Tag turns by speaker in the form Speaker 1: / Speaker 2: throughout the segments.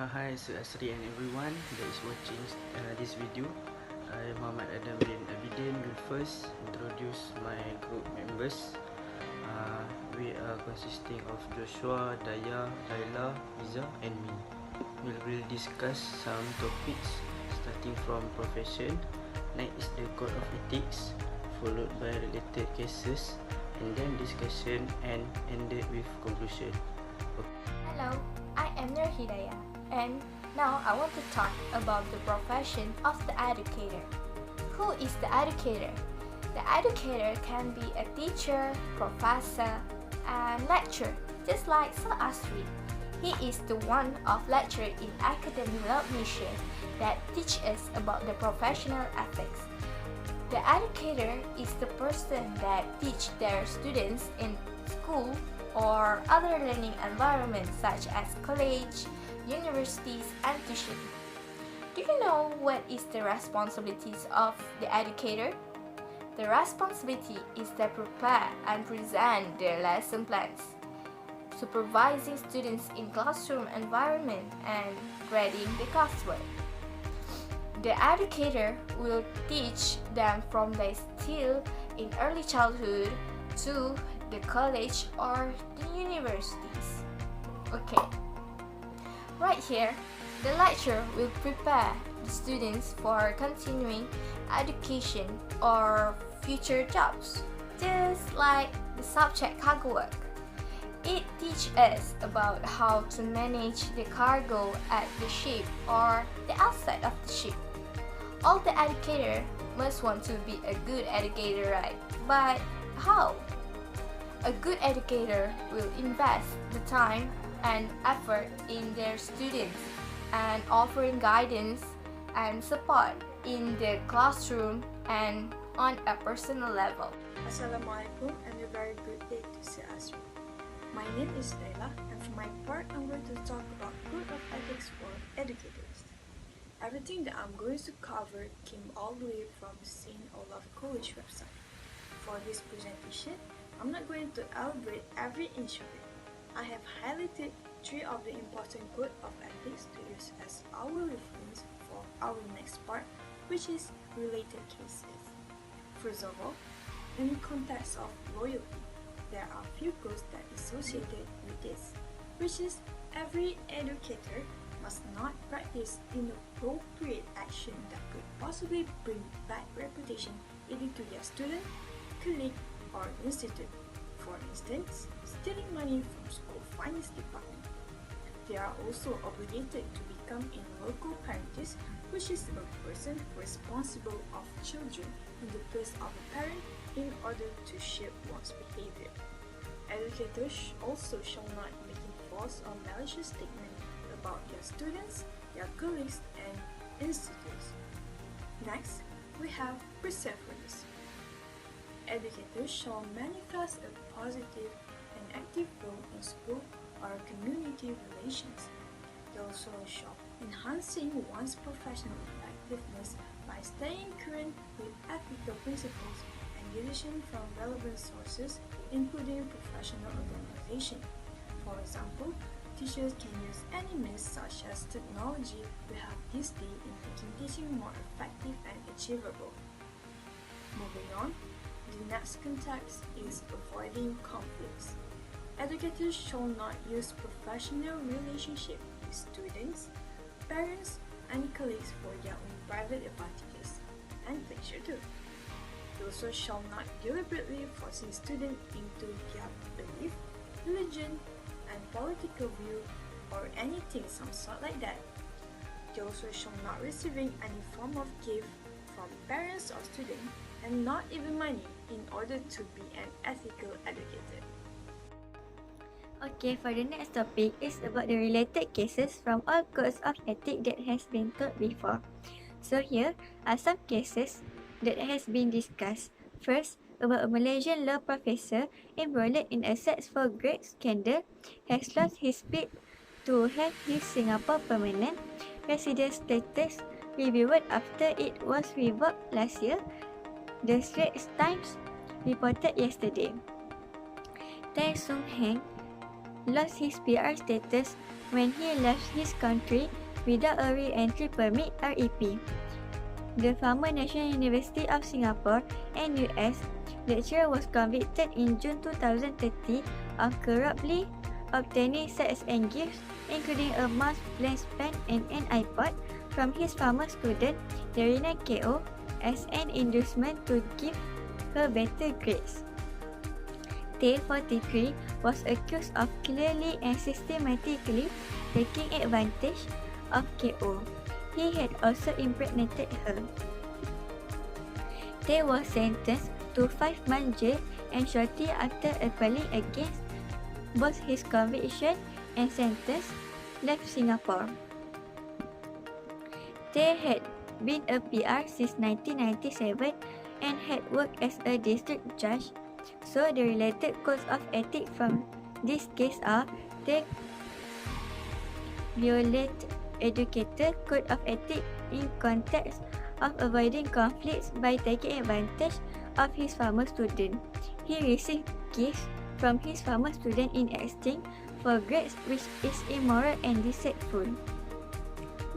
Speaker 1: Hi Asri and everyone that is watching this video. I Muhammad Adam bin Abidin will first introduce my group members. We are consisting of Joshua, Daya, Laila, Iza and me. We will discuss some topics starting from profession. Next is the code of ethics, followed by related cases, and then discussion and ended with conclusion.
Speaker 2: Hello, I am Nur Hidayah, and now I want to talk about the profession of the educator. Who is the educator? The educator can be a teacher, professor, and lecturer, just like Sir Asri. He is the one of lecturer in academic mission that teach us about the professional ethics. The educator is the person that teach their students in school or other learning environments such as college, universities, and tuition. Do you know what is the responsibilities of the educator? The responsibility is to prepare and present their lesson plans, supervising students in classroom environment, and grading the coursework. The educator will teach them from the still in early childhood to the college or the universities. Okay. Right here, the lecturer will prepare the students for continuing education or future jobs, just like the subject cargo work. It teaches us about how to manage the cargo at the ship or the outside of the ship. All the educator must want to be a good educator, right? But how? A good educator will invest the time and effort in their students and offering guidance and support in the classroom and on a personal level.
Speaker 3: Assalamualaikum and a very good day to Sir Asri. My name is Laila, and for my part I'm going to talk about code of ethics for educators. Everything that I'm going to cover came all the way from St. Olaf College website. For this presentation, I'm not going to elaborate every inch of it. I have highlighted 3 of the important code of ethics to use as our reference for our next part, which is related cases. First of all, in the context of loyalty, there are few codes that are associated with this, which is every educator must not practice inappropriate action that could possibly bring bad reputation either to their student, colleague, or institute. For instance, stealing money from school finance department. They are also obligated to become a local parentis, which is a person responsible of children in the place of a parent in order to shape one's behavior. Educators also shall not make false or malicious statements about their students, their colleagues, and institutes. Next, we have perseverance. Educators shall manifest a positive and active role in school or community relations. They also shall enhancing one's professional effectiveness by staying current with ethical principles and using from relevant sources, including professional organization. For example, teachers can use any means such as technology to help this day in making teaching more effective and achievable. Moving on, the next context is avoiding conflicts. Educators shall not use professional relationship with students, parents, and colleagues for their own private advantages and pleasure too. They also shall not deliberately forcing students into their belief, religion, and political view or anything some sort like that. They also shall not receiving any form of gift from parents or students and not even money in order to be an ethical educator.
Speaker 4: Okay, for the next topic is about the related cases from all codes of ethics that has been taught before. So here are some cases that has been discussed. First, about a Malaysian law professor embroiled in a sex for grade scandal has lost his bid to have his Singapore permanent resident status reviewed after it was revoked last year, the Straits Times reported yesterday. Tay Sung Heng lost his PR status when he left his country without a re-entry permit (REP). The former National University of Singapore (NUS) lecturer was convicted in June 2030 of corruptly obtaining sex and gifts, including a mouse plant pen and an iPod, from his former student Darina Ko as an inducement to give her better grades. Tay, 43, was accused of clearly and systematically taking advantage of Ko. He had also impregnated her. Tay was sentenced to 5 months jail and shortly after appealing against both his conviction and sentence, left Singapore. Tay had been a PR since 1997 and had worked as a district judge, so the related codes of ethics from this case are: Tay violate educator code of ethics in context of avoiding conflicts by taking advantage of his former student. He received gifts from his former student in exchange for grades, which is immoral and deceitful.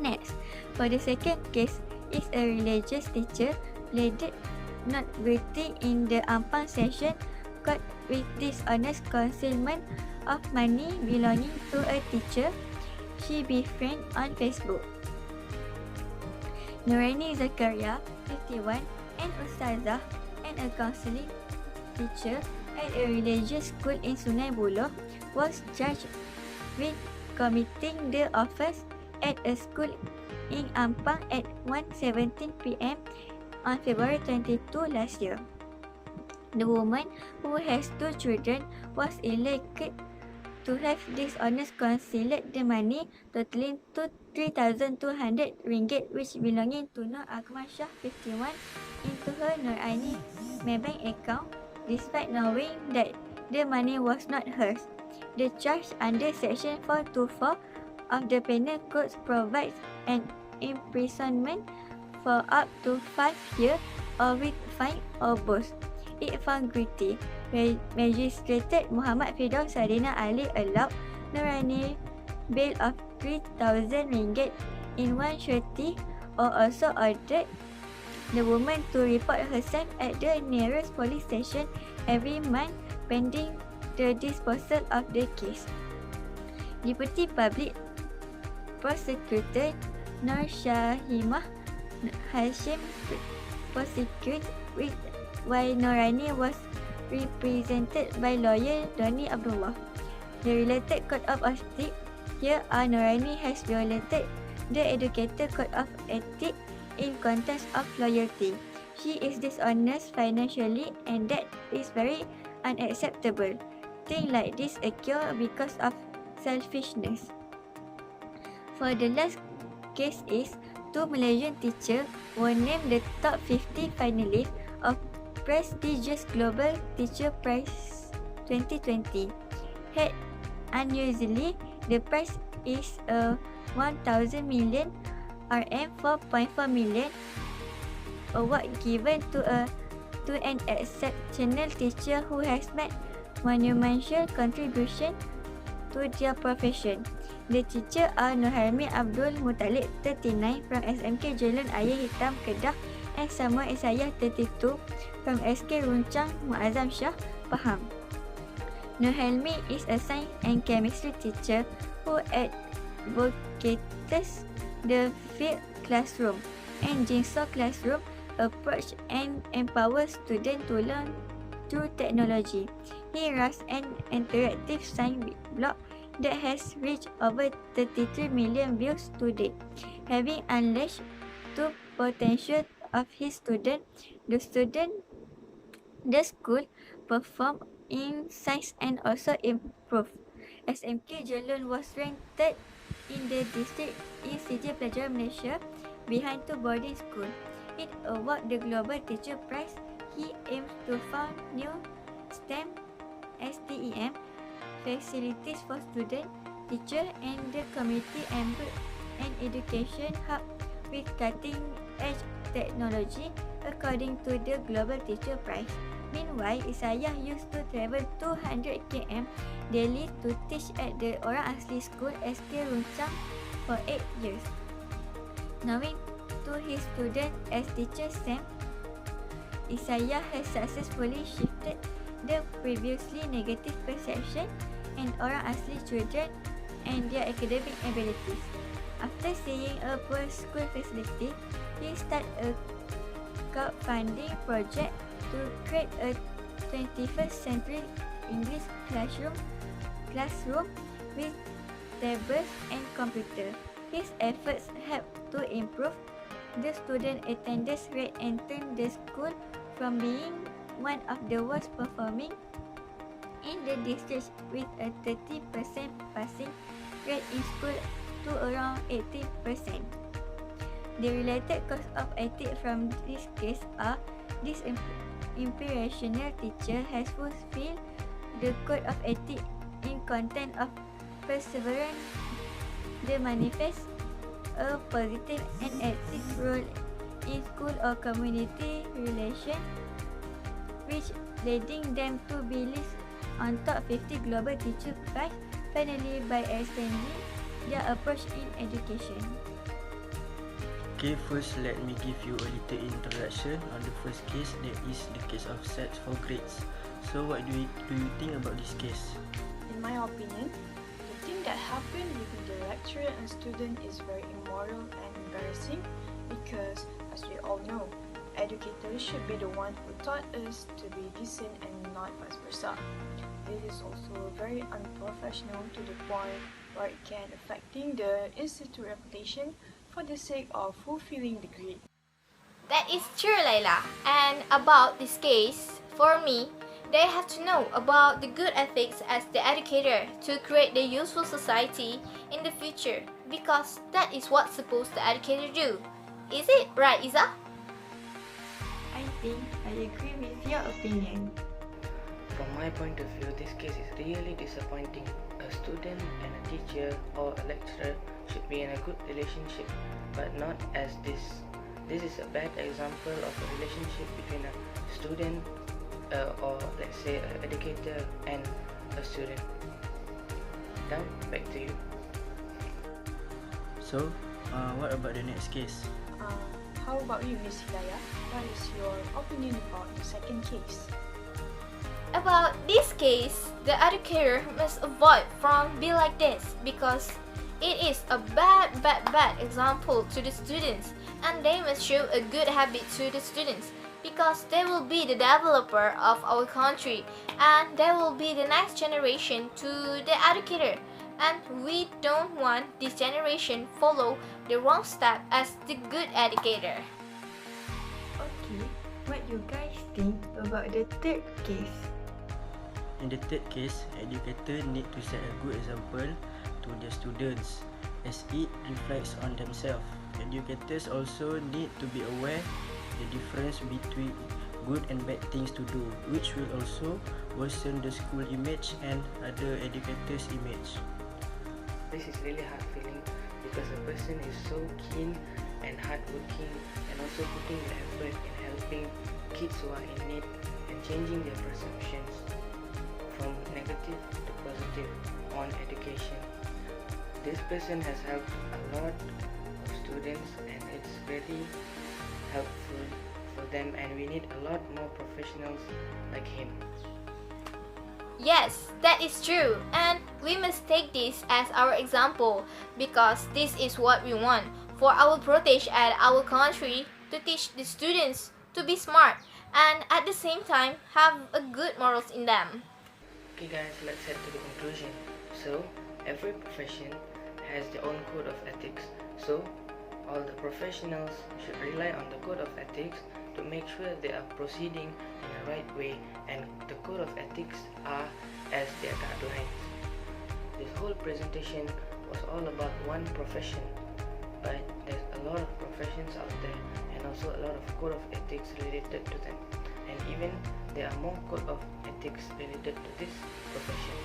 Speaker 4: Next, for the second case, is a religious teacher pleaded not guilty in the Ampang Session Court with dishonest concealment of money belonging to a teacher she befriended on Facebook. Nuraini Zakaria, 51, an ustazah and a counselling teacher at a religious school in Sungai Buloh, was charged with committing the offence at a school in Ampang at 1:17 p.m. on February 22 last year. The woman, who has 2 children, was alleged to have dishonest concealed the money totaling to 3,200 ringgit which belonging to Nur Akmal Shah, 51, into her Nuraini Maybank account, despite knowing that the money was not hers. The charge under Section 424 of the Penal Code provides an imprisonment for up to 5 years or with fine or both. If found guilty, Magistrate Muhammad Firdaus Sarina Ali allowed Nuraini bail of 3,000 ringgit in one surety, or also ordered the woman to report herself at the nearest police station every month pending the disposal of the case. Deputy Public Prosecutor Nur Shahimah Hashim prosecuted with while Nuraini was represented by lawyer Doni Abdullah. The related code of ethics here are: Nuraini has violated the educator code of ethics in context of loyalty. She is dishonest financially, and that is very unacceptable. Things like this occur because of selfishness. For the last case is 2 Malaysian teachers were named the top 50 finalists of prestigious Global Teacher Prize 2020. Head unusually, the prize is a 1,000 million RM 4.4 million award given to an exceptional teacher who has made monumental contribution to their profession. The teacher are Nurhalmi Abdul Muttalib, 39, from SMK Jalan Ayer Hitam, Kedah, and Samuel Isaiah, 32, from SK Runcang Muazzam Shah, Pahang. Nurhalmi is a science and chemistry teacher who advocates the field classroom and Jigsaw classroom approach and empowers students to learn through technology. He runs an interactive science blog that has reached over 33 million views to date. Having unleashed the potential of his students, the school performed in science and also improved. SMK Jelun was ranked third in the district in CJ Pelajaran Malaysia, behind 2 boarding schools. It awarded the Global Teacher Prize. He aims to found new STEM facilities for students, teachers, and the community, and build an education hub with cutting-edge technology according to the Global Teacher Prize. Meanwhile, Isaiah used to travel 200 km daily to teach at the Orang Asli School SK Runcang for 8 years. Knowing to his student as teacher Sam, Isaiah has successfully shifted the previously negative perception and Orang Asli children and their academic abilities. After seeing a poor school facility, he started a crowdfunding project to create a 21st century English classroom with tablets and computer. His efforts helped to improve the student attendance rate and turn the school from being one of the worst performing in the district with a 30% passing rate in school to around 80%. The related cause of ethics from this case are this inspirational teacher has fulfilled the code of ethics in content of perseverance. They manifest a positive and active role in school or community relation, which leading them to be listed on top 50 global teacher prize, finally by extending their approach in education.
Speaker 1: Okay, first let me give you a little introduction on the first case, that is the case of sex for grades. So what do you think about this case?
Speaker 3: In my opinion, the thing that happened between the lecturer and student is very immoral and embarrassing because, as we all know, educators should be the one who taught us to be decent and not vice versa. This is also very unprofessional to the point where it can affecting the institute reputation for the sake of fulfilling the grade.
Speaker 2: That is true, Layla. And about this case, for me, they have to know about the good ethics as the educator to create the useful society in the future, because that is what supposed the educator do. Is it right, Iza?
Speaker 4: I think I agree with your opinion.
Speaker 5: From my point of view, this case is really disappointing. A student and a teacher or a lecturer should be in a good relationship, but not as this. This is a bad example of a relationship between a student or let's say an educator and a student. Now, back to you.
Speaker 1: So, what about the next case?
Speaker 3: How about you, Miss Hidayah? What is your opinion about the second case?
Speaker 2: About this case, the educator must avoid from be like this because it is a bad example to the students, and they must show a good habit to the students because they will be the developer of our country and they will be the next generation to the educator, and we don't want this generation follow the wrong step as the good educator.
Speaker 4: Okay, what you guys think about the third case?
Speaker 1: In the third case, educators need to set a good example to their students as it reflects on themselves. Educators also need to be aware the difference between good and bad things to do, which will also worsen the school image and other educators' image.
Speaker 5: This is really hard feeling because a person is so keen and hardworking and also putting the effort in helping kids who are in need and changing their perceptions from negative to positive on education. This person has helped a lot of students and it's very helpful for them, and we need a lot more professionals like him.
Speaker 2: Yes, that is true, and we must take this as our example because this is what we want for our protege at our country, to teach the students to be smart and at the same time have a good morals in them.
Speaker 5: Okay guys, let's head to the conclusion. So, every profession has their own code of ethics. So, all the professionals should rely on the code of ethics to make sure they are proceeding in the right way, and the code of ethics are as their guidelines. This whole presentation was all about one profession, but there's a lot of professions out there and also a lot of code of ethics related to them, and even there are more code of ethics related to this profession.